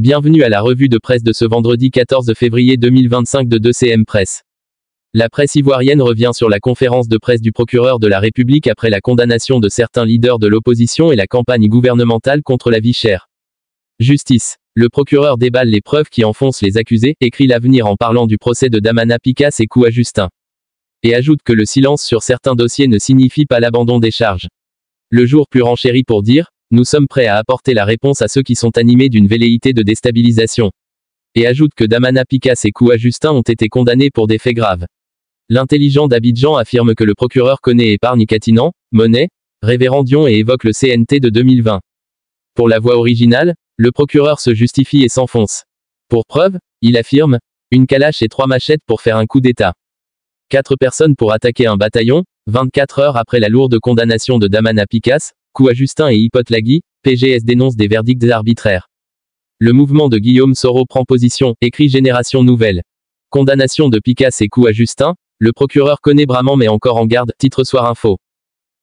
Bienvenue à la revue de presse de ce vendredi 14 février 2025 de 2CM Presse. La presse ivoirienne revient sur la conférence de presse du procureur de la République après la condamnation de certains leaders de l'opposition et la campagne gouvernementale contre la vie chère. Justice. Le procureur déballe les preuves qui enfoncent les accusés, écrit l'Avenir en parlant du procès de Damana Picasse et Kouwa Justin. Et ajoute que le silence sur certains dossiers ne signifie pas l'abandon des charges. Le Jour plus renchérit pour dire: nous sommes prêts à apporter la réponse à ceux qui sont animés d'une velléité de déstabilisation. Et ajoute que Damana Picasse et Kouwa Justin ont été condamnés pour des faits graves. L'intelligent d'Abidjan affirme que le procureur connaît épargne Catinan, monnaie, révérendion et évoque le CNT de 2020. Pour la voix originale, le procureur se justifie et s'enfonce. Pour preuve, il affirme: une calache et 3 machettes pour faire un coup d'État. 4 personnes pour attaquer un bataillon, 24 heures après la lourde condamnation de Damana Picasse, Kouwa Justin et Hippolyte Lagui, PGS dénonce des verdicts arbitraires. Le mouvement de Guillaume Soro prend position, écrit Génération Nouvelle. Condamnation de Picasse et Kouwa Justin, le procureur connaît Braman met encore en garde, titre Soir Info.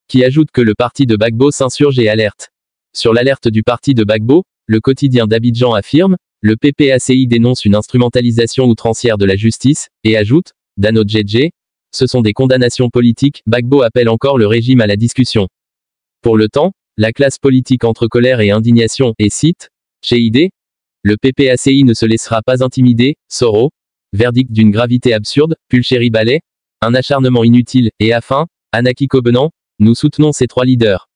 Qui ajoute que le parti de Gbagbo s'insurge et alerte. Sur l'alerte du parti de Gbagbo, le quotidien d'Abidjan affirme: le PPACI dénonce une instrumentalisation outrancière de la justice, et ajoute: Dano Djedje, ce sont des condamnations politiques, Gbagbo appelle encore le régime à la discussion. Pour le temps, la classe politique entre colère et indignation, et cite: Chéidé, le PPACI ne se laissera pas intimider, Soro, verdict d'une gravité absurde, Pulchéri Ballet, un acharnement inutile, et à fin, Anaki Kobenan, nous soutenons ces 3 leaders.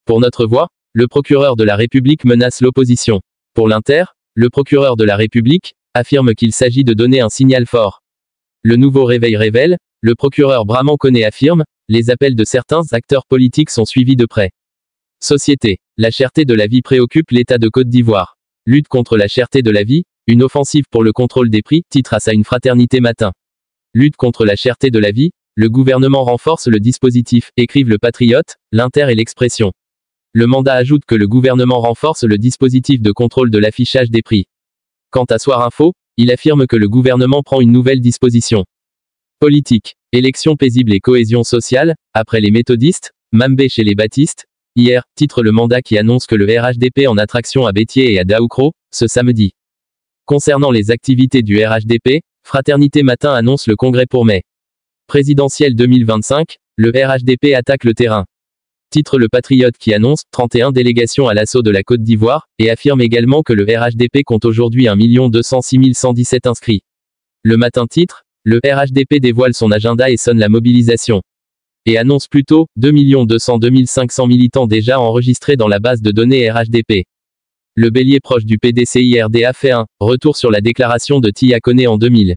Pour notre voix, le procureur de la République menace l'opposition. Pour l'Inter, le procureur de la République affirme qu'il s'agit de donner un signal fort. Le Nouveau Réveil révèle: le procureur Braman connaît affirme: les appels de certains acteurs politiques sont suivis de près. Société. La cherté de la vie préoccupe l'État de Côte d'Ivoire. Lutte contre la cherté de la vie, une offensive pour le contrôle des prix, titre à ça une fraternité matin. Lutte contre la cherté de la vie, le gouvernement renforce le dispositif, écrivent le Patriote, l'Inter et l'Expression. Le mandat ajoute que le gouvernement renforce le dispositif de contrôle de l'affichage des prix. Quant à Soir Info, il affirme que le gouvernement prend une nouvelle disposition. Politique. Élections paisibles et cohésion sociale, après les méthodistes, Mambé chez les baptistes. Hier, titre le mandat qui annonce que le RHDP en attraction à Béthié et à Daoukro, ce samedi. Concernant les activités du RHDP, Fraternité Matin annonce le congrès pour mai. Présidentielle 2025, le RHDP attaque le terrain. Titre le Patriote qui annonce 31 délégations à l'assaut de la Côte d'Ivoire, et affirme également que le RHDP compte aujourd'hui 1 206 117 inscrits. Le Matin titre: le RHDP dévoile son agenda et sonne la mobilisation. Et annonce plutôt 2 202 500 militants déjà enregistrés dans la base de données RHDP. Le Bélier proche du PDCI-RDA fait un retour sur la déclaration de Tia Koné en 2000.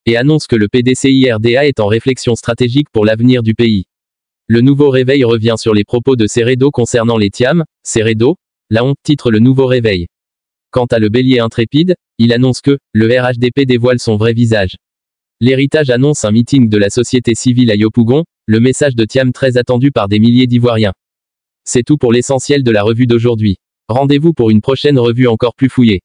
Et annonce que le PDCI-RDA est en réflexion stratégique pour l'avenir du pays. Le Nouveau Réveil revient sur les propos de Seredo concernant les Tiam, Seredo, la honte, titre le Nouveau Réveil. Quant à le Bélier intrépide, il annonce que le RHDP dévoile son vrai visage. L'Héritage annonce un meeting de la société civile à Yopougon, le message de Tiam très attendu par des milliers d'Ivoiriens. C'est tout pour l'essentiel de la revue d'aujourd'hui. Rendez-vous pour une prochaine revue encore plus fouillée.